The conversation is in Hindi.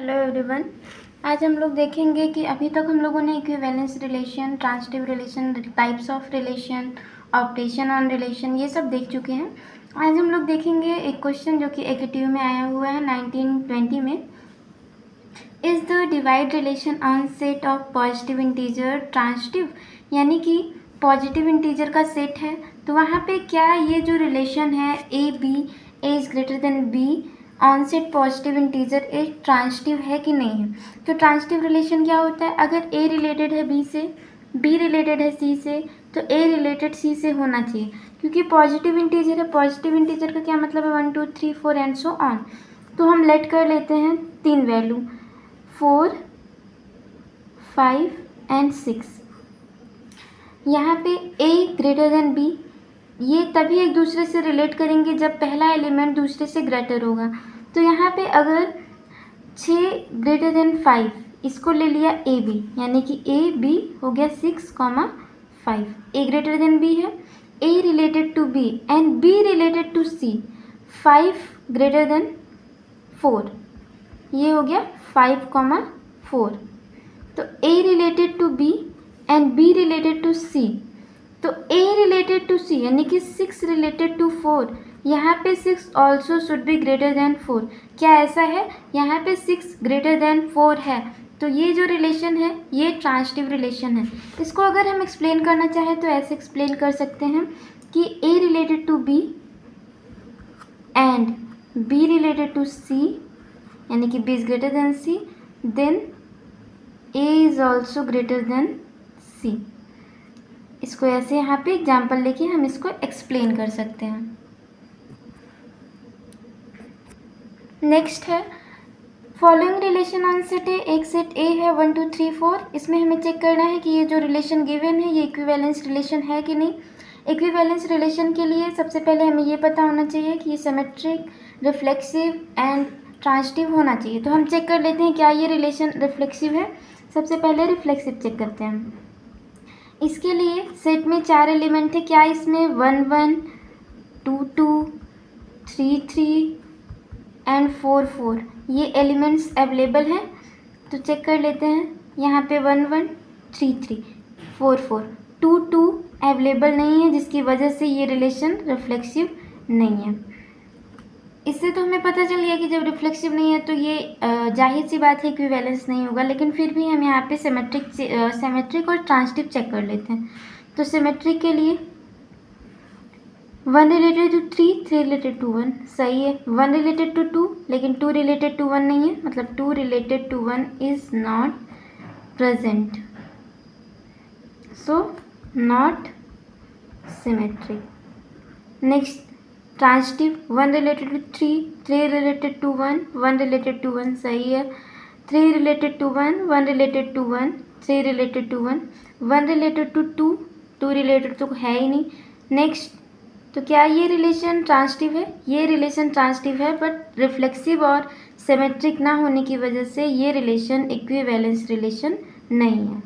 Hello everyone. आज हम लोग देखेंगे कि अभी तक हम लोगों ने equivalence relation, transitive relation, types of relation, operation on relation, ये सब देख चुके हैं। आज हम लोग देखेंगे एक क्वेश्चन जो कि एकेटीव में आया हुआ है 1920 में। Is the divide relation on set of positive integer transitive, यानी कि पॉजिटिव इंटीजर का सेट है तो वहाँ पे क्या ये जो रिलेशन है A B, A is greater than B on set positive integer एक ट्रांजिटिव है कि नहीं है। तो ट्रांजिटिव रिलेशन क्या होता है, अगर ए रिलेटेड है बी से, बी रिलेटेड है सी से, तो ए रिलेटेड सी से होना चाहिए, क्योंकि पॉजिटिव इंटीजर है। पॉजिटिव इंटीजर का क्या मतलब है, 1 2 3 4 एंड सो ऑन। तो हम लेट कर लेते हैं 3 वैल्यू 4 5 एंड 6। यहाँ पे a ग्रेटर देन b, ये तभी एक दूसरे से रिलेट करेंगे जब पहला एलिमेंट दूसरे से ग्रेटर होगा। तो यहाँ पे अगर 6 ग्रेटर देन 5, इसको ले लिया ए बी, यानी कि ए बी हो गया 6, 5। ए ग्रेटर देन बी है, A related to B and B related to C. 5 greater than 4, ये हो गया 5, 4। तो A related to B and B related to C, तो ए रिलेटेड टू सी यानी कि 6 रिलेटेड टू 4, यहाँ पे 6 also should be greater than 4। क्या ऐसा है, यहाँ पे 6 ग्रेटर देन 4 है, तो ये जो रिलेशन है ये ट्रांजिटिव रिलेशन है। इसको अगर हम एक्सप्लेन करना चाहें तो ऐसे एक्सप्लेन कर सकते हैं कि A related to B and B related to C, यानी कि B is greater than C, then A is also greater than C. इसको ऐसे यहाँ पे एग्जाम्पल लेके हम इसको एक्सप्लेन कर सकते हैं। नेक्स्ट है फॉलोइंग रिलेशन ऑन सेट ए। एक सेट ए है 1 2 3 4, इसमें हमें चेक करना है कि ये जो रिलेशन गिवन है ये इक्विवेलेंस रिलेशन है कि नहीं। इक्विवेलेंस रिलेशन के लिए सबसे पहले हमें ये पता होना चाहिए कि ये सिमेट्रिक, रिफ्लेक्सिव एंड ट्रांजिटिव होना चाहिए। तो हम चेक कर लेते हैं क्या ये रिलेशन रिफ्लेक्सिव है। सबसे पहले रिफ्लेक्सिव चेक करते हैं। इसके लिए सेट में 4 एलिमेंट थे, क्या इसमें 1 1 2 2 3 3 एंड 4 4 ये एलिमेंट्स अवेलेबल हैं। तो चेक कर लेते हैं, यहाँ पे 1 1 3 3 4 4 2 2 अवेलेबल नहीं है, जिसकी वजह से ये रिलेशन रिफ्लेक्सिव नहीं है। इससे तो हमें पता चल गया कि जब रिफ्लेक्सिव नहीं है तो ये जाहिर सी बात है इक्विवेलेंस नहीं होगा, लेकिन फिर भी हम यहाँ पे सिमेट्रिक और ट्रांजिटिव चेक कर लेते हैं। तो सिमेट्रिक के लिए 1 रिलेटेड टू 3, 3 रिलेटेड टू 1 सही है। 1 रिलेटेड टू 2, लेकिन 2 रिलेटेड टू 1 नहीं है, मतलब 2 related to 1 is not present, so not symmetric. Next transitive 1 related to 3, 3 related to 1, 1 related to 1 सही है। 3 related to 1, 1 related to 1, 3 related to 1, 1 related to 2, 2 related तो है ही नहीं। नेक्स्ट, तो क्या ये रिलेशन ट्रांजिटिव है? ये रिलेशन ट्रांजिटिव है, बट रिफ्लेक्सिव और सिमेट्रिक ना होने की वजह से ये रिलेशन इक्विवेलेंस रिलेशन नहीं है।